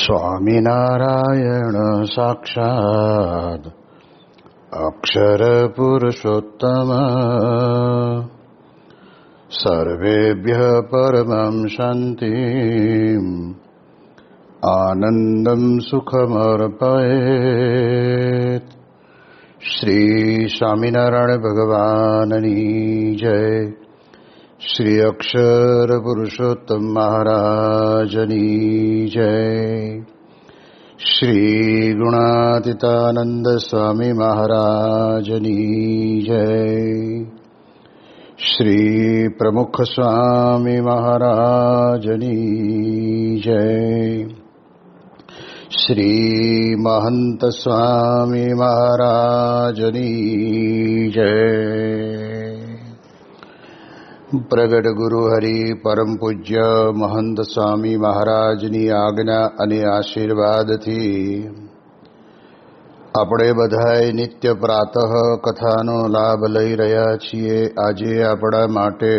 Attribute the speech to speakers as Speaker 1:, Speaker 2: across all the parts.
Speaker 1: સ્વામિનારાયણ સાક્ષાત્ અક્ષર પુરુષોત્તમ સર્વેભ્ય પરમં શાંતિમ આનંદમ સુખમર્પયેત. શ્રી સ્વામિનારાયણ ભગવાનની જય. શ્રી અક્ષર પુરુષોત્તમ મહારાજની જય. શ્રી ગુણાતીતાનંદ સ્વામી મહારાજની જય. શ્રી પ્રમુખ સ્વામી મહારાજની જય. શ્રી મહંત સ્વામી મહારાજની જય. પ્રગટ ગુરુ હરિ પરમ પૂજ્ય મહંત સ્વામી મહારાજની આજ્ઞા અને આશીર્વાદથી આપણે બધાય નિત્ય પ્રાતઃ કથાનો લાભ લઈ રહ્યા છીએ. આજે આપણા માટે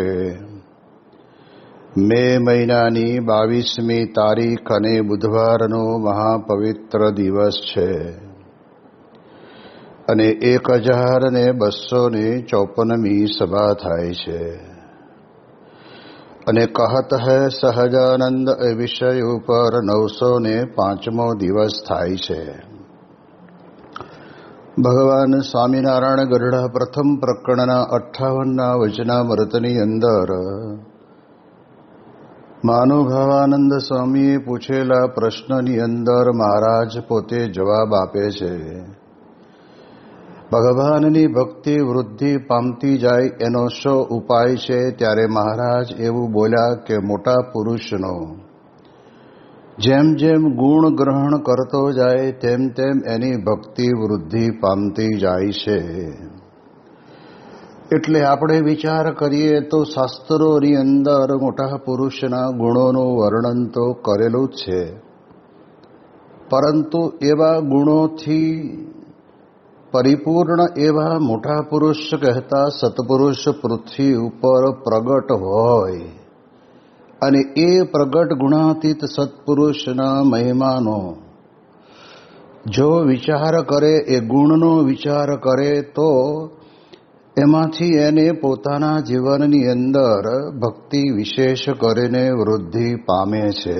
Speaker 1: મે મહિનાની 22મી તારીખ અને બુધવારનો મહાપવિત્ર દિવસ છે અને 1254મી સભા થાય છે. અને કહત હૈ સહજાનંદ એ વિષય ઉપર 905મો દિવસ થાય છે. ભગવાન સ્વામિનારાયણ ગઢડા પ્રથમ પ્રકરણના 58ના વચનામૃતની અંદર મહાનુભાવાનંદ સ્વામીએ પૂછેલા પ્રશ્નની અંદર મહારાજ પોતે જવાબ આપે છે. ભગવાનની ભક્તિ વૃદ્ધિ પામતી જાય એનો શો ઉપાય છે? ત્યારે મહારાજ એવું બોલ્યા કે મોટા પુરુષનો જેમ જેમ ગુણ ગ્રહણ કરતો જાય તેમ તેમ એની ભક્તિ વૃદ્ધિ પામતી જાય છે. એટલે આપણે વિચાર કરીએ તો શાસ્ત્રોની અંદર મોટા પુરુષના ગુણોનું વર્ણન તો કરેલું જ છે, પરંતુ એવા ગુણોથી પરિપૂર્ણ એવા મોટા પુરુષ કહેતા સત્પુરુષ પૃથ્વી ઉપર પ્રગટ હોય અને એ પ્રગટ ગુણાતીત સત્પુરુષના મહિમાનો જો વિચાર કરે, એ ગુણનો વિચાર કરે તો એમાંથી એને પોતાના જીવનની અંદર ભક્તિ વિશેષ કરીને વૃદ્ધિ પામે છે.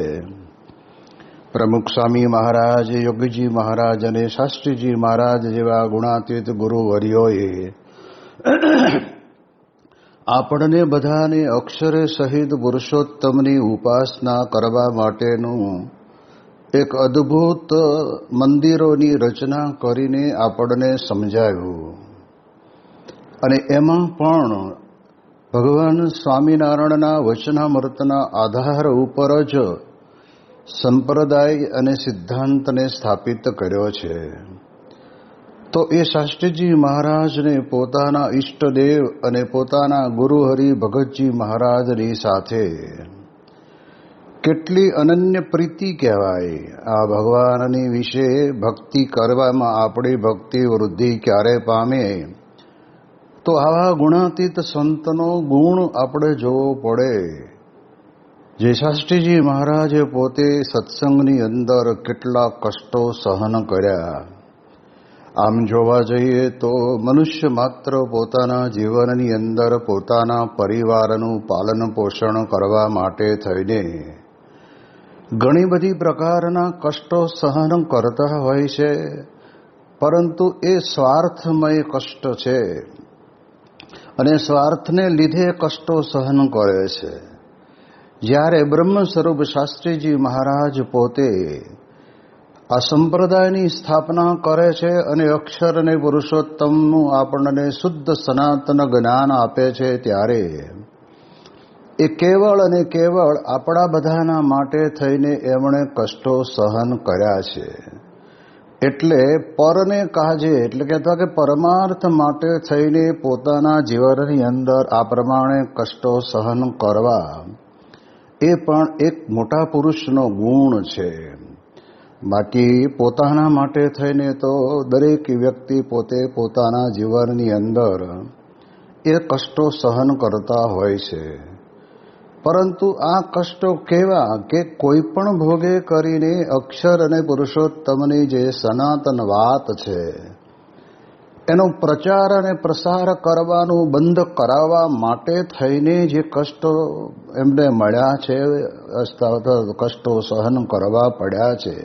Speaker 1: પ્રમુખ સ્વામી મહારાજ, યોગીજી મહારાજ અને શાસ્ત્રીજી મહારાજ જેવા ગુણાતીત ગુરુવર્યોએ આપણને બધાને અક્ષરે સહિત પુરુષોત્તમની ઉપાસના કરવા માટેનું એક અદ્ભુત મંદિરોની રચના કરીને આપણને સમજાવ્યું. અને એમાં પણ ભગવાન સ્વામિનારાયણના વચનામૃતના આધાર ઉપર જ સંપ્રદાય અને સિદ્ધાંતને સ્થાપિત કર્યો છે. તો એ શાસ્ત્રીજી મહારાજને પોતાના ઈષ્ટદેવ અને પોતાના ગુરુ હરિ ભગતજી મહારાજની સાથે કેટલી અનન્ય પ્રીતિ કહેવાય. આ ભગવાનની વિશે ભક્તિ કરવામાં આપણી ભક્તિ વૃદ્ધિ ક્યારે પામે? તો આવા ગુણાતીત સંતનો ગુણ આપણે જોવો પડે. જે શાસ્ત્રીજી મહારાજે પોતે સત્સંગની અંદર કેટલા કષ્ટો સહન કર્યા. આમ જોવા જઈએ તો મનુષ્ય માત્ર પોતાના જીવનની અંદર પોતાના પરિવારનું પાલન પોષણ કરવા માટે થઈને ઘણી બધી પ્રકારના કષ્ટો સહન કરતા હોય છે, પરંતુ એ સ્વાર્થમય કષ્ટ છે અને સ્વાર્થને લીધે કષ્ટો સહન કરે છે. જ્યારે બ્રહ્મ સ્વરૂપ શાસ્ત્રીજી મહારાજ પોતે આ સંપ્રદાયની સ્થાપના કરે છે અને અક્ષર અને પુરુષોત્તમનું આપણને શુદ્ધ સનાતન જ્ઞાન આપે છે, ત્યારે એ કેવળ અને કેવળ આપણા બધાના માટે થઈને એમણે કષ્ટો સહન કર્યા છે. એટલે પરને કાજે, એટલે કહેતા કે પરમાર્થ માટે થઈને પોતાના જીવનની અંદર આ પ્રમાણે કષ્ટો સહન કરવા એ પણ એક મોટા પુરુષનો ગુણ છે. બાકી પોતાના માટે થઈને તો દરેક વ્યક્તિ પોતે પોતાના જીવનની અંદર એ કષ્ટો સહન કરતા હોય છે. પરંતુ આ કષ્ટો કેવા કે કોઈ પણ ભોગે કરીને અક્ષર અને પુરુષોત્તમની જે સનાતન વાત છે એનો પ્રચાર અને પ્રસાર કરવાનું બંધ કરાવવા માટે થઈને જે કષ્ટો એમને મળ્યા છે, કષ્ટો સહન કરવા પડ્યા છે,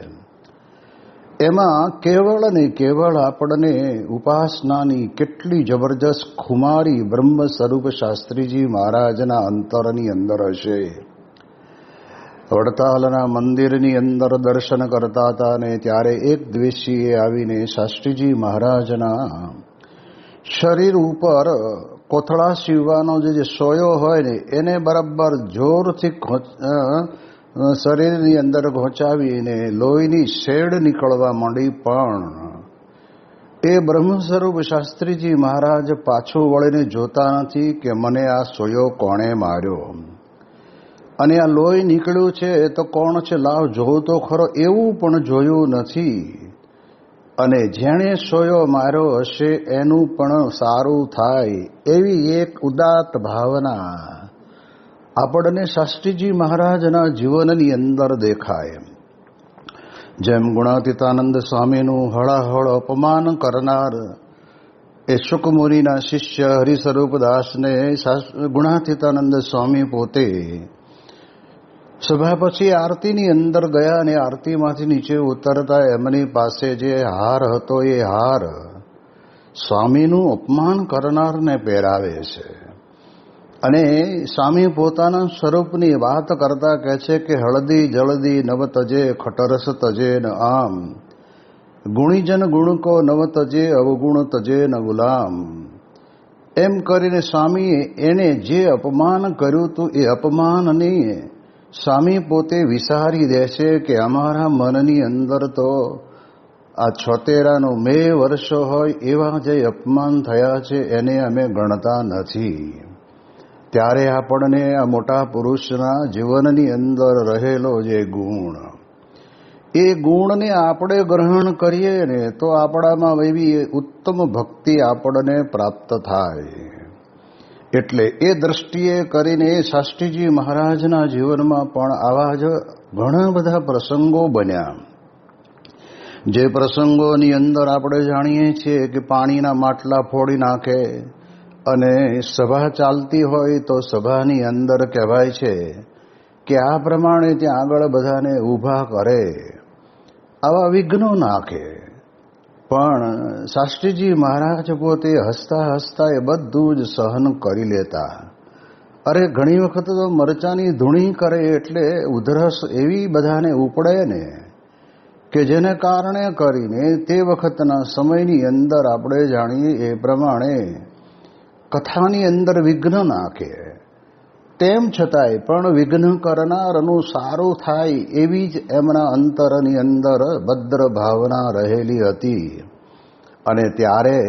Speaker 1: એમાં કેવળ ને કેવળ આપણને ઉપાસનાની કેટલી જબરજસ્ત ખુમારી બ્રહ્મ સ્વરૂપ શાસ્ત્રીજી મહારાજના અંતરની અંદર હશે. વડતાલના મંદિરની અંદર દર્શન કરતા હતા ને ત્યારે એક દ્વેષીએ આવીને શાસ્ત્રીજી મહારાજના શરીર ઉપર કોથળા સીવવાનો જે સોયો હોય ને એને બરાબર જોરથી શરીરની અંદર ઘોંચાવીને લોહીની શેડ નીકળવા માંડી. પણ એ બ્રહ્મ સ્વરૂપ શાસ્ત્રીજી મહારાજ પાછું વળીને જોતા નથી કે મને આ સોયો કોણે માર્યો અને આ લોહી નીકળ્યું છે એ તો કોણ છે, લાવ જોઉં તો ખરો, એવું પણ જોયું નથી. અને જેણે સોયો માર્યો હશે એનું પણ સારું થાય એવી એક ઉદાત્ત ભાવના આપણને શાસ્ત્રીજી મહારાજના જીવનની અંદર દેખાય. જેમ ગુણાતીતાનંદ સ્વામીનું હળાહળ અપમાન કરનાર એ શુકમુનિના શિષ્ય હરિસ્વરૂપદાસને ગુણાતીતાનંદ સ્વામી પોતે સભા પછી આરતીની અંદર ગયા અને આરતીમાંથી નીચે ઉતરતા એમની પાસે જે હાર હતો એ હાર સ્વામીનું અપમાન કરનારને પહેરાવે છે. અને સ્વામી પોતાના સ્વરૂપની વાત કરતા કહે છે કે હળદી જળદી નવ તજે ખટરસ તજે ન આમ ગુણીજન ગુણ કો નવ તજે અવગુણ તજે ન ગુલામ. એમ કરીને સ્વામીએ એને જે અપમાન કર્યું હતું એ અપમાનની સ્વામી પોતે વિસારી દે છે કે અમારા મનની અંદર તો આ 76 મે વર્ષો હોય એવા જે અપમાન થયા છે એને અમે ગણતા નથી. ત્યારે આપણને આ મોટા પુરુષના જીવનની અંદર રહેલો જે ગુણ, એ ગુણને આપણે ગ્રહણ કરીએ ને તો આપણામાં એવી ઉત્તમ ભક્તિ આપણને પ્રાપ્ત થાય. એટલે એ દ્રષ્ટિએ કરીને શાસ્ત્રીજી મહારાજના જીવનમાં પણ આવા જ ઘણા બધા પ્રસંગો બન્યા. જે પ્રસંગોની અંદર આપણે જાણીએ છીએ કે પાણીના માટલા ફોડી નાખે અને સભા ચાલતી હોય તો સભાની અંદર કહેવાય છે કે આ પ્રમાણે ત્યાં આગળ બધાને ઊભા કરે, આવા વિઘ્નો નાખે. પણ શાસ્ત્રીજી મહારાજ પોતે હસતા હસતા એ બધું જ સહન કરી લેતા. અરે ઘણી વખત તો મરચાની ધૂણી કરે એટલે ઉધરસ એવી બધાને ઉપડે ને કે જેને કારણે કરીને તે વખતના સમયની અંદર આપણે જાણીએ એ પ્રમાણે કથાની અંદર વિઘ્ન નાખે. તેમ છતાંય પણ વિઘ્ન કરનારનું સારું થાય એવી જ એમના અંતરની અંદર ભદ્ર ભાવના રહેલી હતી. અને ત્યારે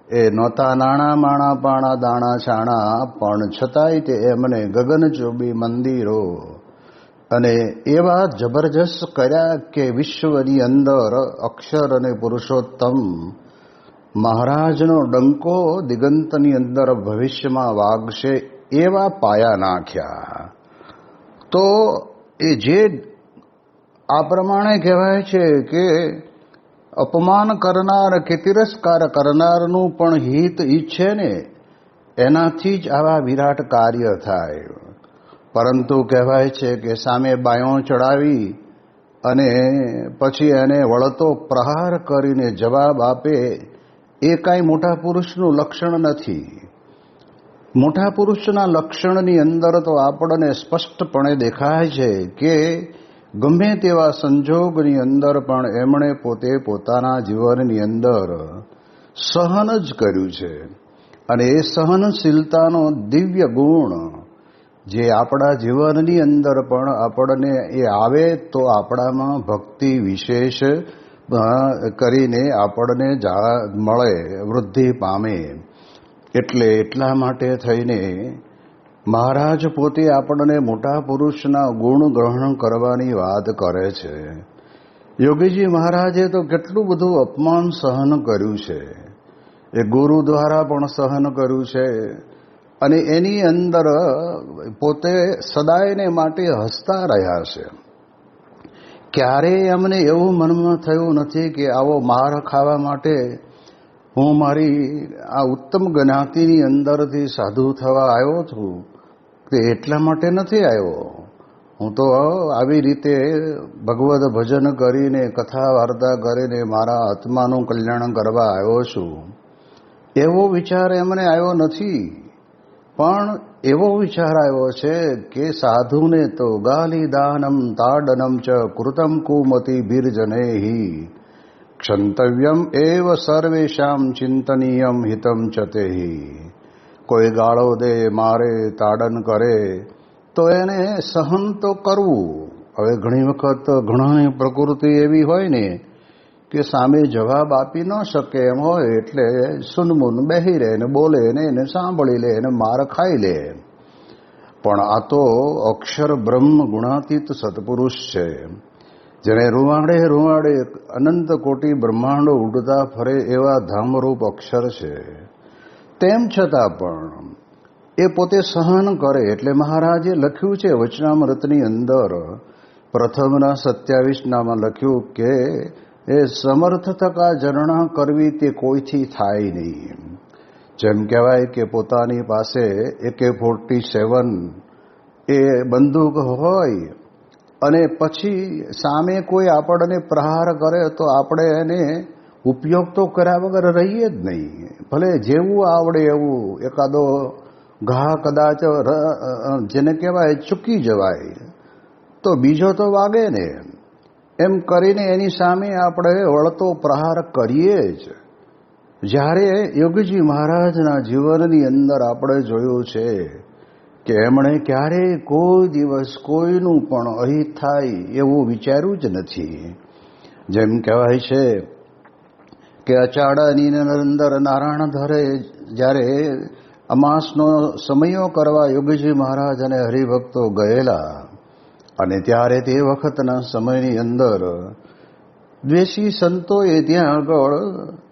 Speaker 1: એ નહોતા નાણાં માણા પાણા દાણા છાણા, પણ છતાંય તે એમને ગગનચુંબી મંદિરો અને એવા જબરજસ્ત કર્યા કે વિશ્વની અંદર અક્ષર અને પુરુષોત્તમ મહારાજનો ડંકો દિગંતની અંદર ભવિષ્યમાં વાગશે એવા પાયા નાખ્યા. તો એ જે આ પ્રમાણે કહેવાય છે કે અપમાન કરનાર કે તિરસ્કાર કરનારનું પણ હિત ઈચ્છે ને એનાથી જ આવા વિરાટ કાર્ય થાય. પરંતુ કહેવાય છે કે સામે બાયો ચડાવી અને પછી એને વળતો પ્રહાર કરીને જવાબ આપે એ કાંઈ મોટા પુરુષનું લક્ષણ નથી. મોટા પુરુષના લક્ષણની અંદર તો આપણને સ્પષ્ટપણે દેખાય છે કે ગમે તેવા સંજોગની અંદર પણ એમણે પોતે પોતાના જીવનની અંદર સહન જ કર્યું છે. અને એ સહનશીલતાનો દિવ્ય ગુણ જે આપણા જીવનની અંદર પણ આપણને એ આવે તો આપણામાં ભક્તિ વિશેષ કરીને આપણને મળે, વૃદ્ધિ પામે. એટલે એટલા માટે થઈને મહારાજ પોતે આપણને મોટા પુરુષના ગુણ ગ્રહણ કરવાની વાત કરે છે. યોગીજી મહારાજે તો કેટલું બધું અપમાન સહન કર્યું છે. એ ગુરુ દ્વારા પણ સહન કર્યું છે અને એની અંદર પોતે સદાયને માટે હસતા રહ્યા છે. ક્યારેય અમને એવું મનમાં થયું નથી કે આવો માર ખાવા માટે હું મારી આ ઉત્તમ જ્ઞાતિની અંદરથી સાધુ થવા આવ્યો છું, કે એટલા માટે નથી આવ્યો. હું તો આવી રીતે ભગવદ ભજન કરીને, કથા વાર્તા કરીને મારા આત્માનું કલ્યાણ કરવા આવ્યો છું. એવો વિચાર એમને આવ્યો નથી, પણ એવો વિચાર આવ્યો છે કે સાધુને તો ગાલી દાનમ તાડનમ ચ કૃતમ કુમતિ બિરજનેહી ક્ષંતવ્યમ એવ સર્વેશામ ચિંતનીયમ હિતમ ચતેહી. કોઈ ગાળો દે, મારે, તાડન કરે તો એને સહન તો કરવું. હવે ઘણી વખત ઘણાની પ્રકૃતિ એવી હોય ને કે સામે જવાબ આપી ન શકે એમ હોય, એટલે સુનમુન બેહી રહે ને બોલે ને એને સાંભળી લે ને માર ખાઈ લે. પણ આ તો અક્ષર બ્રહ્મ ગુણાતીત સત્પુરુષ છે, જેને રૂવાડે રૂવાડે અનંત કોટી બ્રહ્માંડો ઉડતા ફરે એવા ધામરૂપ અક્ષર છે. તેમ છતાં પણ એ પોતે સહન કરે. એટલે મહારાજે લખ્યું છે વચનામૃતની અંદર પ્રથમના 27 લખ્યું કે એ સમર્થ થકા જરણા કરવી તે કોઈથી થાય નહીં. જેમ કહેવાય કે પોતાની પાસે AK-47 એ બંદૂક હોય અને પછી સામે કોઈ આપણને પ્રહાર કરે તો આપણે એને ઉપયોગ તો કર્યા વગર રહીએ જ નહીં. ભલે જેવું આવડે એવું એકાદો ઘા કદાચ જેને કહેવાય ચૂકી જવાય તો બીજો તો વાગે ને, એમ કરીને એની સામે આપણે વળતો પ્રહાર કરીએ જ. જ્યારે યોગીજી મહારાજના જીવનની અંદર આપણે જોયું છે કે એમણે ક્યારેય કોઈ દિવસ કોઈનું પણ અહિત થાય એવું વિચાર્યું જ નથી. જેમ કહેવાય છે કે અચાડાની અંદર નારાયણ ધરે જ્યારે અમાસનો સમયો કરવા યોગીજી મહારાજ અને હરિભક્તો ગયેલા, અને ત્યારે તે વખતના સમયની અંદર દ્વેષી સંતોએ ત્યાં આગળ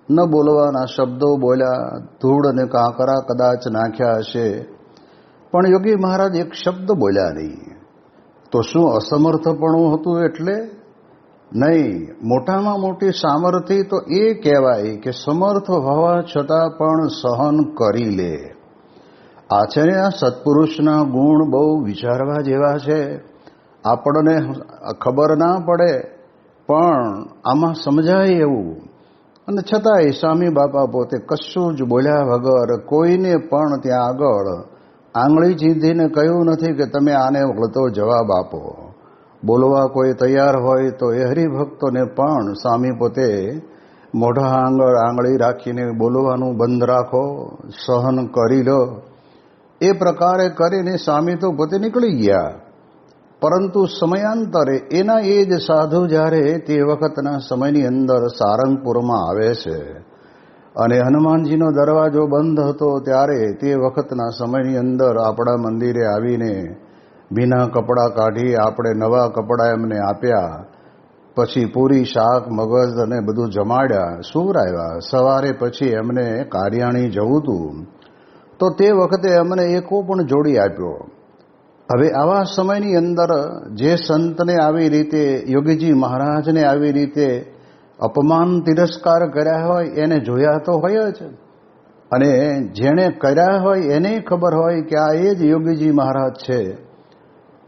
Speaker 1: ન બોલવાના શબ્દો બોલ્યા, ધૂળ અને કાંકરા કદાચ નાખ્યા હશે, પણ યોગી મહારાજ એક શબ્દ બોલ્યા નહીં. તો શું અસમર્થપણું હતું? એટલે નહીં. મોટામાં મોટી સામર્થ્ય તો એ કહેવાય કે સમર્થ હોવા છતાં પણ સહન કરી લે. આ છે ને આ સત્પુરુષના ગુણ બહુ વિચારવા જેવા છે. આપણને ખબર ના પડે પણ આમાં સમજાય એવું. અને છતાંય સ્વામી બાપા પોતે કશું જ બોલ્યા વગર કોઈને પણ ત્યાં આગળ આંગળી ચીંધીને કહ્યું નથી કે તમે આને વળતો જવાબ આપો. બોલવા કોઈ તૈયાર હોય તો એ હરિભક્તોને પણ સ્વામી પોતે મોઢા આંગળ આંગળી રાખીને બોલવાનું બંધ રાખો, સહન કરી લો. એ પ્રકારે કરીને સ્વામી તો પોતે નીકળી ગયા. પરંતુ સમયાંતરે એના એ જ સાધુ જ્યારે તે વખતના સમયની અંદર સારંગપુરમાં આવે છે અને હનુમાનજીનો દરવાજો બંધ હતો, ત્યારે તે વખતના સમયની અંદર આપણા મંદિરે આવીને ભીના કપડાં કાઢી આપણે નવા કપડાં એમને આપ્યા. પછી પૂરી, શાક, મગજ અને બધું જમાડ્યા, સુવરાવ્યા. સવારે પછી એમને કાર્યાણી જવું હતું તો તે વખતે અમને એકો પણ જોડી આપ્યો. હવે આવા સમયની અંદર જે સંતને આવી રીતે યોગીજી મહારાજને આવી રીતે અપમાન તિરસ્કાર કર્યા હોય એને જોયા તો હોય જ, અને જેણે કર્યા હોય એને ખબર હોય કે આ એ જ યોગીજી મહારાજ છે.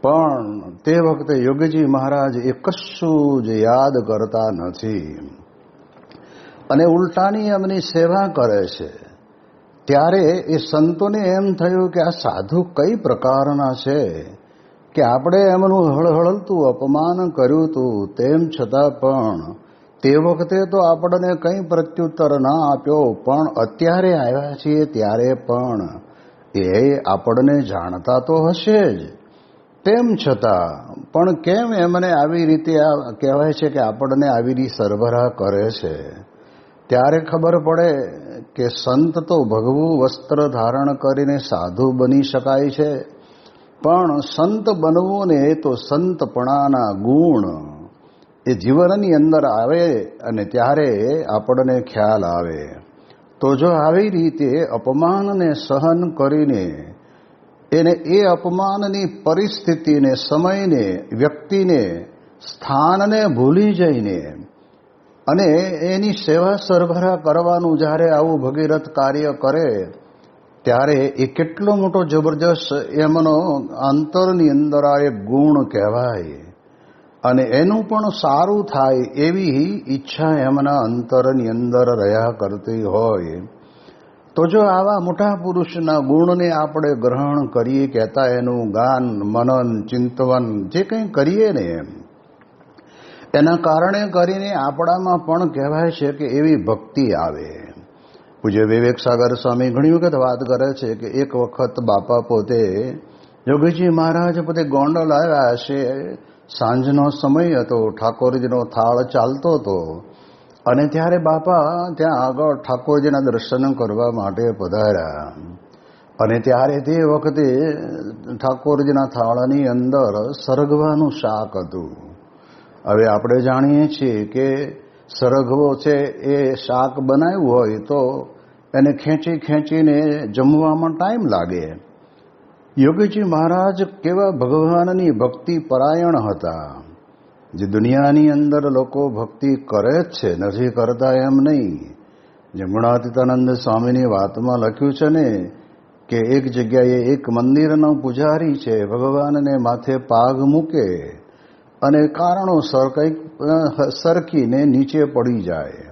Speaker 1: પણ તે વખતે યોગીજી મહારાજ એ કશું જ યાદ કરતા નથી અને ઉલટાની એમની સેવા કરે છે. ત્યારે એ સંતોને એમ થયું કે આ સાધુ કઈ પ્રકારના છે કે આપણે એમનું હળહળતું અપમાન કર્યું હતું, તેમ છતાં પણ તે વખતે તો આપણને કંઈ પ્રત્યુત્તર ના આપ્યો, પણ અત્યારે આવ્યા છીએ ત્યારે પણ એ આપણને જાણતા તો હશે જ. તેમ છતાં પણ કેમ એમને આવી રીતે કહેવાય છે કે આપણને આવી રીતે સરભરા કરે છે? ત્યારે ખબર પડે કે સંત તો ભગવું વસ્ત્ર ધારણ કરીને સાધુ બની શકાય છે, પણ સંત બનવું ને તો સંતપણાના ગુણ એ જીવનની અંદર આવે અને ત્યારે આપણને ખ્યાલ આવે. તો જો આવી રીતે અપમાનને સહન કરીને એને એ અપમાનની પરિસ્થિતિને, સમયને, વ્યક્તિને, સ્થાનને ભૂલી જઈને અને એની સેવા સરભરા કરવાનું જ્યારે આવું ભગીરથ કાર્ય કરે ત્યારે એ કેટલો મોટો જબરજસ્ત એમનો અંતરની અંદર આ એક ગુણ કહેવાય. અને એનું પણ સારું થાય એવી ઈચ્છા એમના અંતરની અંદર રહ્યા કરતી હોય તો જો આવા મોટા પુરુષના ગુણને આપણે ગ્રહણ કરીએ, કહેતા એનું ગાન, મનન, ચિંતવન જે કંઈ કરીએ ને એના કારણે કરીને આપણામાં પણ કહેવાય છે કે એવી ભક્તિ આવે. પૂજ્ય વિવેક સાગર સ્વામી ઘણી વખત વાત કરે છે કે એક વખત બાપા પોતે, જોગીજી મહારાજ પોતે ગોંડલ આવ્યા હશે, સાંજનો સમય હતો, ઠાકોરજીનો થાળ ચાલતો હતો અને ત્યારે બાપા ત્યાં આગળ ઠાકોરજીના દર્શન કરવા માટે પધાર્યા. અને ત્યારે તે વખતે ઠાકોરજીના થાળની અંદર સરગવાનું શાક હતું. હવે આપણે જાણીએ છીએ કે સરગવો છે એ શાક બનાવ્યું હોય તો એને ખેંચીને જમવામાં ટાઈમ લાગે. યોગીજી મહારાજ કેવા ભગવાનની ભક્તિ પરાયણ હતા. જે દુનિયાની અંદર લોકો ભક્તિ કરે જ છે, નથી કરતા એમ નહીં. જે ગુણાતીતાનંદ સ્વામીની વાતમાં લખ્યું છે ને કે એક જગ્યાએ એક મંદિરનો પૂજારી છે, ભગવાનને માથે પાગ મૂકે અને કારણોસર કંઈક સરકીને નીચે પડી જાય.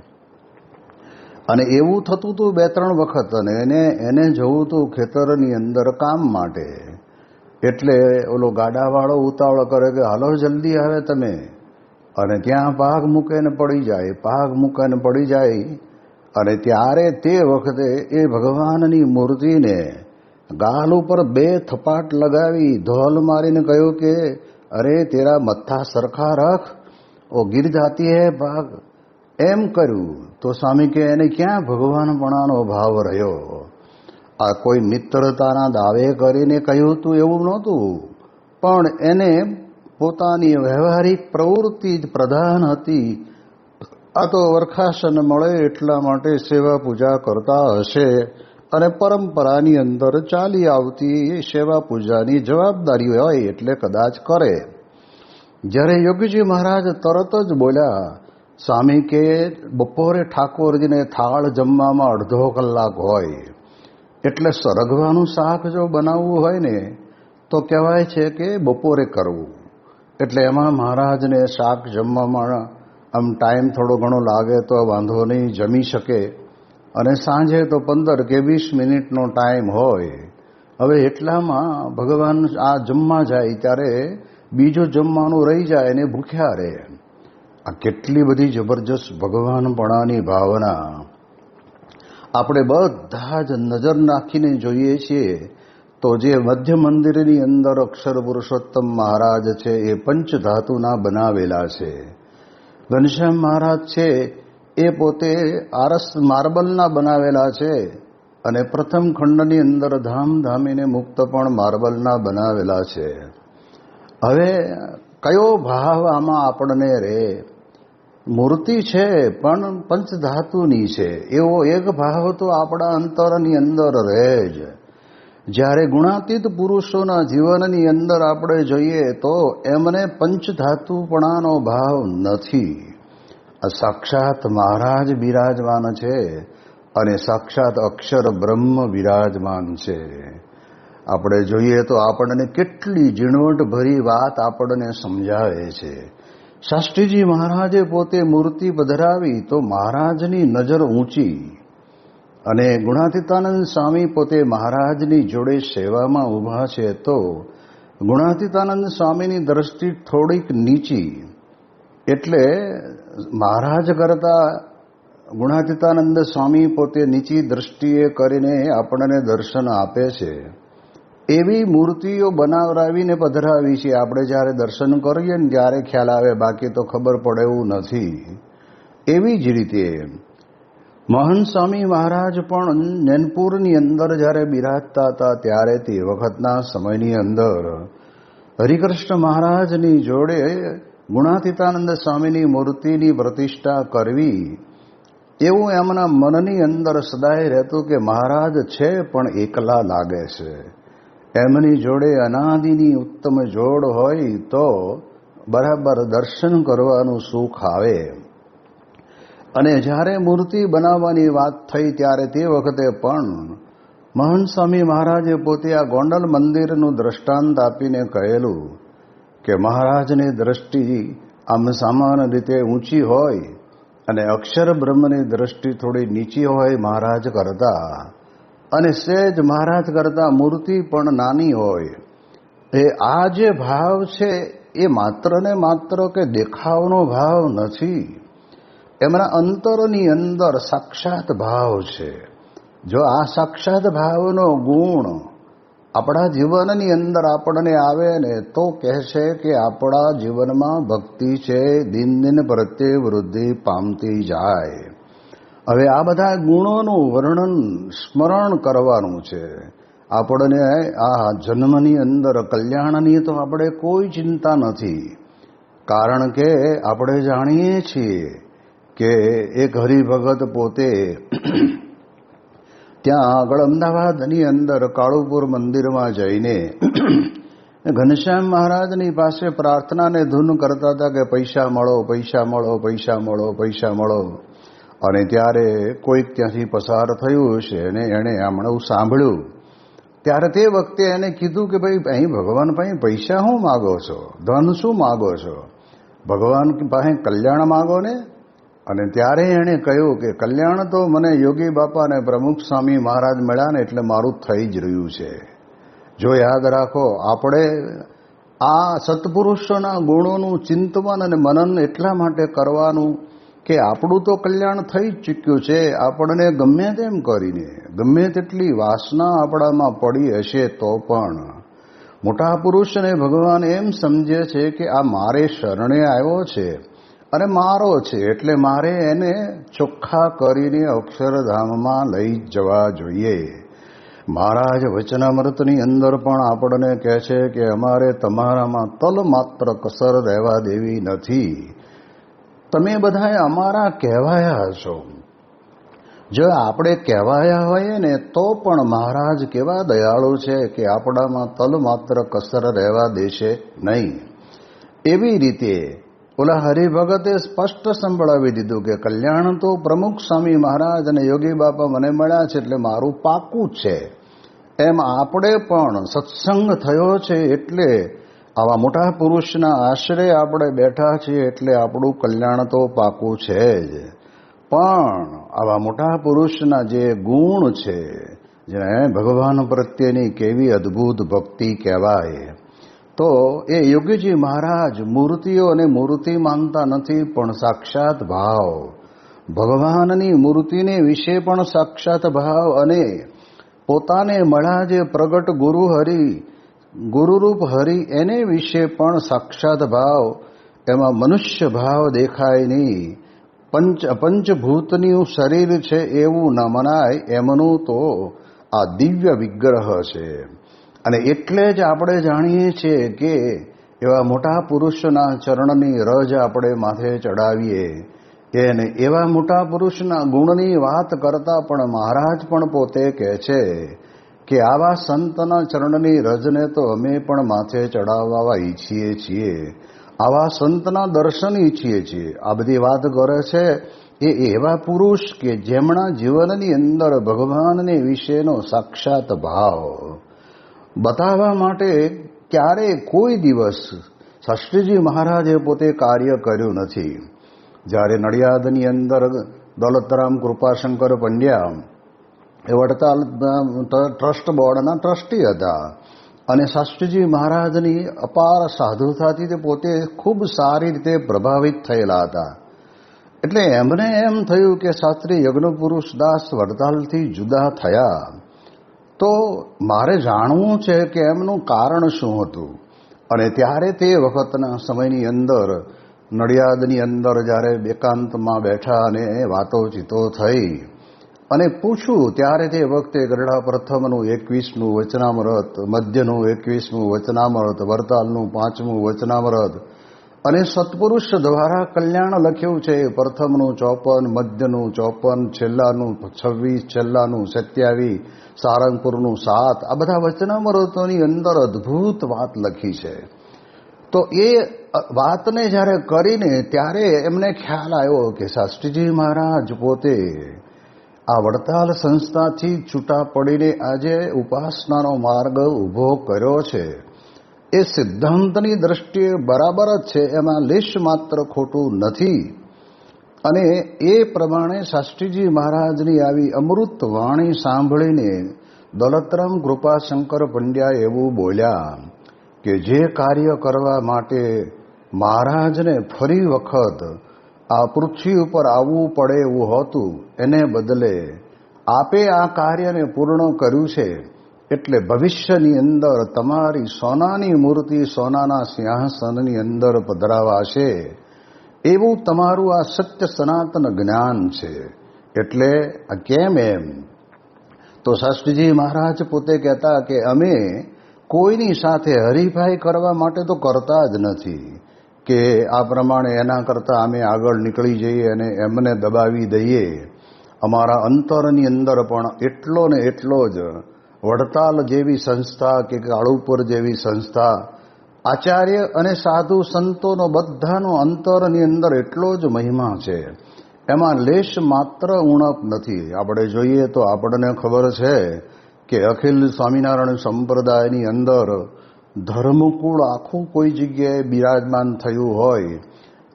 Speaker 1: અને એવું થતું હતું 2-3 વખત. અને એને જવું હતું ખેતરની અંદર કામ માટે. એટલે ઓલો ગાડાવાળો ઉતાવળ કરે કે હાલો જલ્દી આવે તમે. અને ત્યાં પાગ મૂકીને પડી જાય, પાગ મૂકીને પડી જાય. અને ત્યારે તે વખતે એ ભગવાનની મૂર્તિને ગાલ ઉપર 2 થપાટ લગાવી ધોલ મારીને કહ્યું કે અરે તેરા મથ્થા સરખા રખ, ઓ ગિર જાતી હે પાગ. એમ કર્યું તો સ્વામી કે એને ક્યાં ભગવાનપણાનો ભાવ રહ્યો. આ કોઈ મિત્રતાના દાવે કરીને કહ્યું હતું એવું નહોતું, પણ એને પોતાની વ્યવહારિક પ્રવૃત્તિ જ પ્રધાન હતી. આ તો વરખાસન મળે એટલા માટે સેવા પૂજા કરતા હશે અને પરંપરાની અંદર ચાલી આવતી સેવા પૂજાની જવાબદારી હોય એટલે કદાચ કરે. જ્યારે યોગીજી મહારાજ તરત જ બોલ્યા, સ્વામી કે બપોરે ઠાકોરજીને થાળ જમવામાં અડધો કલાક હોય, એટલે સરગવાનું શાક જો બનાવવું હોય ને તો કહેવાય છે કે બપોરે કરવું. એટલે એમાં મહારાજને શાક જમવામાં આમ ટાઈમ થોડો ઘણો લાગે તો વાંધો નહીં, જમી શકે. અને સાંજે તો 15 કે 20 મિનિટનો ટાઈમ હોય. હવે એટલામાં ભગવાન આ જમવા જાય ત્યારે બીજું જમવાનું રહી જાય અને ભૂખ્યા રહે. આ કેટલી બધી જબરજસ્ત ભગવાનપણાની ભાવના. આપણે બધા જ નજર નાખીને જોઈએ છીએ તો જે મધ્ય મંદિરની અંદર અક્ષર પુરુષોત્તમ મહારાજ છે એ પંચધાતુના બનાવેલા છે. ઘનશ્યામ મહારાજ છે એ પોતે આરસ માર્બલના બનાવેલા છે. અને પ્રથમ ખંડની અંદર ધામીને મુક્ત પણ માર્બલના બનાવેલા છે. હવે કયો ભાવ આમાં આપણને રહે? મૂર્તિ છે પણ પંચધાતુની છે, એવો એક ભાવ તો આપણા અંતરની અંદર રહે જ. જ્યારે ગુણાતીત પુરુષોના જીવનની અંદર આપણે જોઈએ તો એમને પંચધાતુપણાનો ભાવ નથી. આ સાક્ષાત મહારાજ બિરાજમાન છે અને સાક્ષાત અક્ષર બ્રહ્મ બિરાજમાન છે. આપણે જોઈએ તો આપણને કેટલી ઝીણવટભરી વાત આપણને સમજાવે છે. શાસ્ત્રીજી મહારાજે પોતે મૂર્તિ પધરાવી તો મહારાજની નજર ઊંચી. અને ગુણાતીતાનંદ સ્વામી પોતે મહારાજની જોડે સેવામાં ઊભા છે તો ગુણાતીતાનંદ સ્વામીની દ્રષ્ટિ થોડીક નીચી. એટલે મહારાજ કરતા ગુણાતીતાનંદ સ્વામી પોતે નીચી દ્રષ્ટિએ કરીને આપણને દર્શન આપે છે. એવી મૂર્તિઓ બનાવરાવીને પધરાવી છે. આપણે જ્યારે દર્શન કરીએ ને ત્યારે ખ્યાલ આવે, બાકી તો ખબર પડે એવું નથી. એવી જ રીતે મહંત સ્વામી મહારાજ પણ નૈનપુરની અંદર જ્યારે બિરાજતા હતા ત્યારે તે વખતના સમયની અંદર હરિકૃષ્ણ મહારાજની જોડે ગુણાતીતાનંદ સ્વામીની મૂર્તિની પ્રતિષ્ઠા કરવી એવું એમના મનની અંદર સદાય રહેતું કે મહારાજ છે પણ એકલા લાગે છે. એમની જોડે અનાદિની ઉત્તમ જોડ હોય તો બરાબર દર્શન કરવાનું સુખ આવે. અને જ્યારે મૂર્તિ બનાવવાની વાત થઈ ત્યારે તે વખતે પણ મહંત સ્વામી મહારાજે પોતે આ ગોંડલ મંદિરનું દ્રષ્ટાંત આપીને કહેલું કે મહારાજની દ્રષ્ટિ આમ સામાન્ય રીતે ઊંચી હોય અને અક્ષર બ્રહ્મની દ્રષ્ટિ થોડી નીચી હોય મહારાજ કરતા, અને સહેજ મહારાજ કરતા મૂર્તિ પણ નાની હોય. આ જે ભાવ છે એ માત્ર ને માત્ર કે દેખાવનો ભાવ નથી, એમના અંતરની અંદર સાક્ષાત ભાવ છે. જો આ સાક્ષાત ભાવનો ગુણ આપણા જીવનની અંદર આપણને આવે ને તો કહેશે કે આપણા જીવનમાં ભક્તિ છે, દિન દિન પ્રત્યે વૃદ્ધિ પામતી જાય. હવે આ બધા ગુણોનું વર્ણન સ્મરણ કરવાનું છે. આપણને આ જન્મની અંદર કલ્યાણની તો આપણે કોઈ ચિંતા નથી, કારણ કે આપણે જાણીએ છીએ કે એક હરિભગત પોતે ત્યાં આગળ અમદાવાદની અંદર કાળુપુર મંદિરમાં જઈને ઘનશ્યામ મહારાજની પાસે પ્રાર્થનાને ધૂન કરતા હતા કે પૈસા મળો, પૈસા મળો, પૈસા મળો, પૈસા મળો. અને ત્યારે કોઈક ત્યાંથી પસાર થયું હશે અને એણે હમણાં સાંભળ્યું. ત્યારે તે વખતે એને કીધું કે ભાઈ અહીં ભગવાન પાસે પૈસા શું માગો છો, ધન શું માગો છો, ભગવાન પાસે કલ્યાણ માગો ને. અને ત્યારે એણે કહ્યું કે કલ્યાણ તો મને યોગી બાપા અને પ્રમુખ સ્વામી મહારાજ મળ્યા ને એટલે મારું થઈ જ રહ્યું છે. જો યાદ રાખો, આપણે આ સત્પુરુષોના ગુણોનું ચિંતન અને મનન એટલા માટે કરવાનું કે આપણું તો કલ્યાણ થઈ જ ચૂક્યું છે. આપણને ગમે તેમ કરીને ગમે તેટલી વાસના આપણામાં પડી હશે તો પણ મોટા પુરુષને ભગવાન એમ સમજે છે કે આ મારે શરણે આવ્યો છે અને મારો છે, એટલે મારે એને ચોખ્ખા કરીને અક્ષરધામમાં લઈ જવા જોઈએ. મહારાજ વચનામૃતની અંદર પણ આપણને કહે છે કે અમારે તમારામાં તલ માત્ર કસર રહેવા દેવી નથી. તમે બધાએ અમારા કહેવાયા છો. જો આપણે કહેવાયા હોઈએ ને તો પણ મહારાજ કેવા દયાળુ છે કે આપણામાં તલ માત્ર કસર રહેવા દેશે નહીં. એવી રીતે ઓલા હરિભગતે સ્પષ્ટ સંભળાવી દીધું કે કલ્યાણ તો પ્રમુખ સ્વામી મહારાજ અને યોગી બાપા મને મળ્યા છે એટલે મારું પાકું છે. એમ આપણે પણ સત્સંગ થયો છે એટલે આવા મોટા પુરુષના આશરે આપણે બેઠા છીએ એટલે આપણું કલ્યાણ તો પાકું છે જ. પણ આવા મોટા પુરુષના જે ગુણ છે, જેને ભગવાન પ્રત્યેની કેવી અદ્ભુત ભક્તિ કહેવાય, તો એ યોગીજી મહારાજ મૂર્તિઓ અને મૂર્તિ માનતા નથી, પણ સાક્ષાત ભાવ, ભગવાનની મૂર્તિને વિશે પણ સાક્ષાત ભાવ, અને પોતાને મળ્યા જે પ્રગટ ગુરુ હરિ, ગુરુરૂપ હરિ, એને વિશે પણ સાક્ષાત ભાવ. એમાં મનુષ્ય ભાવ દેખાય નહીં. પંચભૂતનું શરીર છે એવું ન મનાય, એમનું તો આ દિવ્ય વિગ્રહ છે. અને એટલે જ આપણે જાણીએ છીએ કે એવા મોટા પુરુષના ચરણની રજ આપણે માથે ચડાવીએ. એને એવા મોટા પુરુષના ગુણની વાત કરતા પણ મહારાજ પણ પોતે કહે છે કે આવા સંતના ચરણની રજને તો અમે પણ માથે ચડાવવા ઈચ્છીએ છીએ, આવા સંતના દર્શન ઈચ્છીએ છીએ. આ બધી વાત કરે છે એ એવા પુરુષ કે જેમના જીવનની અંદર ભગવાનને વિશેનો સાક્ષાત ભાવ બતાવવા માટે ક્યારેય કોઈ દિવસ શાસ્ત્રીજી મહારાજે પોતે કાર્ય કર્યું નથી. જ્યારે નડિયાદની અંદર દોલતરામ કૃપાશંકર પંડ્યા એ વડતાલ ટ્રસ્ટ બોર્ડના ટ્રસ્ટી હતા, અને શાસ્ત્રીજી મહારાજની અપાર સાધુતાથી તે પોતે ખૂબ સારી રીતે પ્રભાવિત થયેલા હતા. એટલે એમને એમ થયું કે શાસ્ત્રી યજ્ઞપુરુષ દાસ વડતાલથી જુદા થયા તો મારે જાણવું છે કે એમનું કારણ શું હતું. અને ત્યારે તે વખતના સમયની અંદર નડિયાદની અંદર જ્યારે એકાંતમાં બેઠા અને વાતોચીતો થઈ અને પૂછ્યું, ત્યારે તે વખતે ગરડા પ્રથમનું 21મું વચનામૃત, મધ્યનું 21મું વચનામૃત, વરતાલનું 5મું વચનામૃત અને સત્પુરુષ દ્વારા કલ્યાણ લખ્યું છે. પ્રથમનું 54, મધ્યનું 54, છેલ્લાનું 26, છેલ્લાનું 27, સારંગપુરનું 7, આ બધા વચનામૃતોની અંદર અદ્ભુત વાત લખી છે. તો એ વાતને જ્યારે કરીને ત્યારે એમને ખ્યાલ આવ્યો કે શાસ્ત્રીજી મહારાજ પોતે આ વડતાલ સંસ્થાથી છૂટા પડીને આજે ઉપાસનાનો માર્ગ ઊભો કર્યો છે. એ સિદ્ધાંતની દ્રષ્ટિએ બરાબર જ છે, એમાં લેશ માત્ર ખોટું નથી. અને એ પ્રમાણે શાસ્ત્રીજી મહારાજની આવી અમૃત વાણી સાંભળીને દોલતરામ કૃપાશંકર પંડ્યા એવું બોલ્યા કે જે કાર્ય કરવા માટે મહારાજને ફરી વખત આ પૃથ્વી ઉપર આવવું પડે એવું હતું, એને બદલે આપે આ કાર્યને પૂર્ણ કર્યું છે. એટલે ભવિષ્યની અંદર તમારી સોનાની મૂર્તિ સોનાના સિંહાસનની અંદર પધરાવાશે એવું તમારું આ સત્ય સનાતન જ્ઞાન છે. એટલે કેમ એમ? તો શાસ્ત્રીજી મહારાજ પોતે કહેતા કે અમે કોઈની સાથે હરીફાઈ કરવા માટે તો કરતા જ નથી કે આ પ્રમાણે એના કરતાં અમે આગળ નીકળી જઈએ અને એમને દબાવી દઈએ. અમારા અંતરની અંદર પણ એટલો ને એટલો જ વડતાલ જેવી સંસ્થા કે કાળુપુર જેવી સંસ્થા, આચાર્ય અને સાધુ સંતોનો બધાનો અંતરની અંદર એટલો જ મહિમા છે, એમાં લેશ માત્ર ઉણપ નથી. આપણે જોઈએ તો આપણને ખબર છે કે અખિલ સ્વામિનારાયણ સંપ્રદાયની અંદર ધર્મકુળ આખું કોઈ જગ્યાએ બિરાજમાન થયું હોય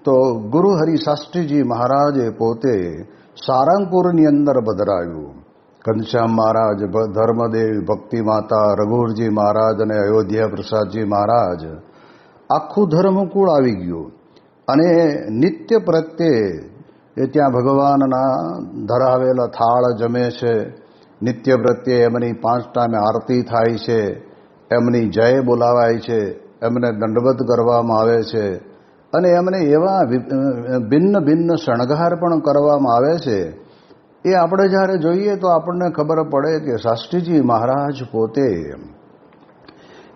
Speaker 1: તો ગુરુ હરિશાસ્ત્રીજી મહારાજે પોતે સારંગપુરની અંદર પધરાવ્યું. ઘનશ્યામ મહારાજ, ધર્મદેવ, ભક્તિ માતા, રઘુરજી મહારાજ અને અયોધ્યા પ્રસાદજી મહારાજ, આખું ધર્મકુળ આવી ગયું. અને નિત્ય પ્રત્યે એ ત્યાં ભગવાનના ધરાવેલા થાળ જમે છે. નિત્ય પ્રત્યે એમની 5 ટાઈમે આરતી થાય છે, એમની જય બોલાવાય છે, એમને દંડવત કરવામાં આવે છે અને એમને એવા ભિન્ન ભિન્ન શણગાર પણ કરવામાં આવે છે. એ આપણે જ્યારે જોઈએ તો આપણને ખબર પડે કે શાસ્ત્રીજી મહારાજ પોતે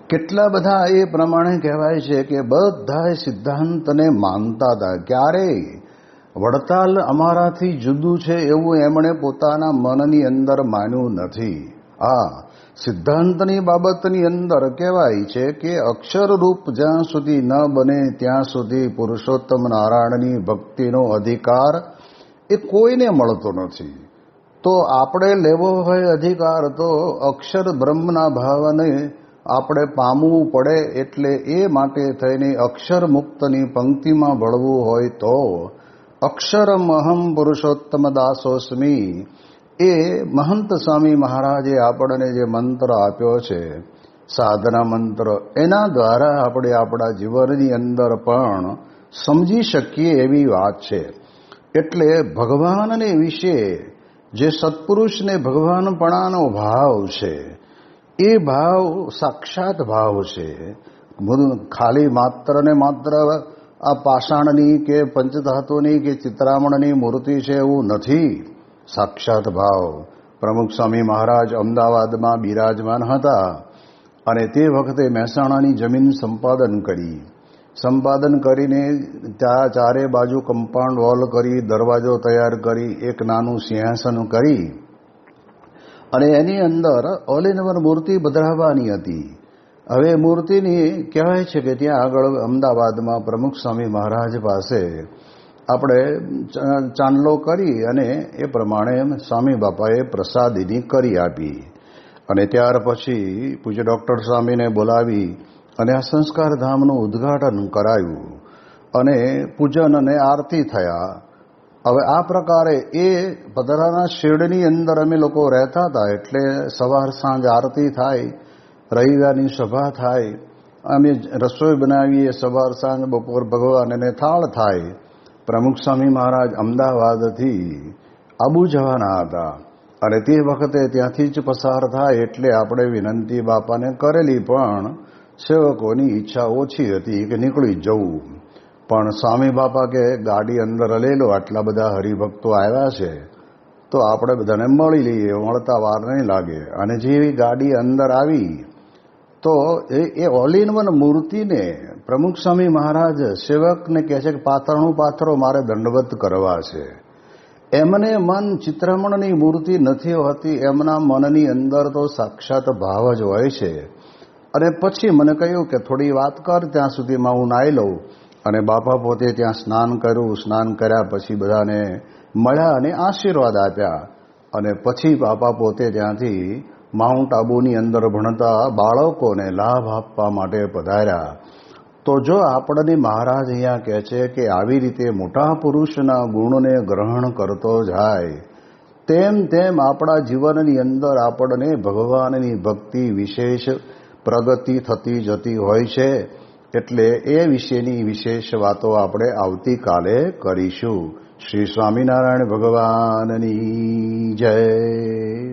Speaker 1: કેટલા બધા એ પ્રમાણે કહેવાય છે કે બધા સિદ્ધાંતને માનતા હતા. ક્યારેય વડતાલ અમારાથી જુદું છે એવું એમણે પોતાના મનની અંદર માન્યું નથી. આ સિદ્ધાંતની બાબતની અંદર કહેવાય છે કે અક્ષરરૂપ જ્યાં સુધી ન બને ત્યાં સુધી પુરુષોત્તમ નારાયણની ભક્તિનો અધિકાર એ કોઈને મળતો નથી. તો આપણે લેવો હોય અધિકાર તો અક્ષર બ્રહ્મના ભાવને આપણે પામવું પડે. એટલે એ માટે થઈને અક્ષર મુક્તની પંક્તિમાં ભળવું હોય તો અક્ષરમ અહમ પુરુષોત્તમ દાસોસ્મી, એ મહંત સ્વામી મહારાજે આપણને જે મંત્ર આપ્યો છે, સાધના મંત્ર, એના દ્વારા આપણે આપણા જીવનની અંદર પણ સમજી શકીએ એવી વાત છે. એટલે ભગવાનને વિશે જે સત્પુરુષને ભગવાનપણાનો ભાવ છે એ ભાવ સાક્ષાત ભાવ છે. ખાલી માત્ર ને માત્ર આ પાષાણની કે પંચધાતુની કે ચિત્રામણની મૂર્તિ છે એવું નથી. સાક્ષાત ભાવ. પ્રમુખ સ્વામી મહારાજ અમદાવાદમાં બિરાજમાન હતા અને તે વખતે મહેસાણાની જમીન સંપાદન કરીને ત્યાં ચારે બાજુ કમ્પાઉન્ડ વોલ કરી, દરવાજો તૈયાર કરી, એક નાનું સિંહાસન કરી અને એની અંદર ઓલ ઇન વન મૂર્તિ પધરાવવાની હતી. હવે મૂર્તિની કહેવાય છે કે ત્યાં આગળ અમદાવાદમાં પ્રમુખ સ્વામી મહારાજ પાસે આપણે ચાંદલો કરી અને એ પ્રમાણે સ્વામી બાપાએ પ્રસાદીની કરી આપી. અને ત્યાર પછી પૂજ્ય ડૉક્ટર સ્વામીને બોલાવી અને આ સંસ્કાર ધામનું ઉદ્ઘાટન કરાયું અને પૂજન અને આરતી થયા. હવે આ પ્રકારે એ પધરાના શેડની અંદર અમે લોકો રહેતા હતા. એટલે સવાર સાંજ આરતી થાય, રવિવારની સભા થાય, અમે રસોઈ બનાવીએ, સવાર સાંજ બપોર ભગવાન અને થાળ થાય. પ્રમુખ સ્વામી મહારાજ અમદાવાદથી આબુ જવાના હતા અને તે વખતે ત્યાંથી જ પસાર થાય એટલે આપણે વિનંતી બાપાને કરેલી, પણ સેવકોની ઈચ્છા ઓછી હતી કે નીકળી જવું. પણ સ્વામી બાપા કે ગાડી અંદર લેલો, આટલા બધા હરિભક્તો આવ્યા છે તો આપણે બધાને મળી લઈએ, મળતા વાર નહીં લાગે. અને જેવી ગાડી અંદર આવી તો એ ઓલ ઇન વન મૂર્તિને પ્રમુખ સ્વામી મહારાજ સેવકને કહે છે કે પાથરણું પાથરો, મારે દંડવત કરવા છે. એમને મન ચિત્રમણની મૂર્તિ નથી હોતી, એમના મનની અંદર તો સાક્ષાત ભાવ જ હોય છે. અને પછી મને કહ્યું કે થોડી વાત કર, ત્યાં સુધીમાં હું નાહી લઉં. અને બાપા પોતે ત્યાં સ્નાન કર્યું. સ્નાન કર્યા પછી બધાને મળ્યા અને આશીર્વાદ આપ્યા. અને પછી બાપા પોતે ત્યાંથી માઉન્ટ આબુની અંદર ભણતા બાળકોને લાભ આપવા માટે પધાર્યા. તો જો આપણને મહારાજ અહીંયા કહે છે કે આવી રીતે મોટા પુરુષના ગુણને ગ્રહણ કરતો જાય, તેમ તેમ આપણા જીવનની અંદર આપણને ભગવાનની ભક્તિ વિશેષ પ્રગતિ થતી જતી હોય છે. એટલે એ વિશેની વિશેષ વાતો આપણે આવતીકાલે કરીશું. શ્રી સ્વામિનારાયણ ભગવાનની જય.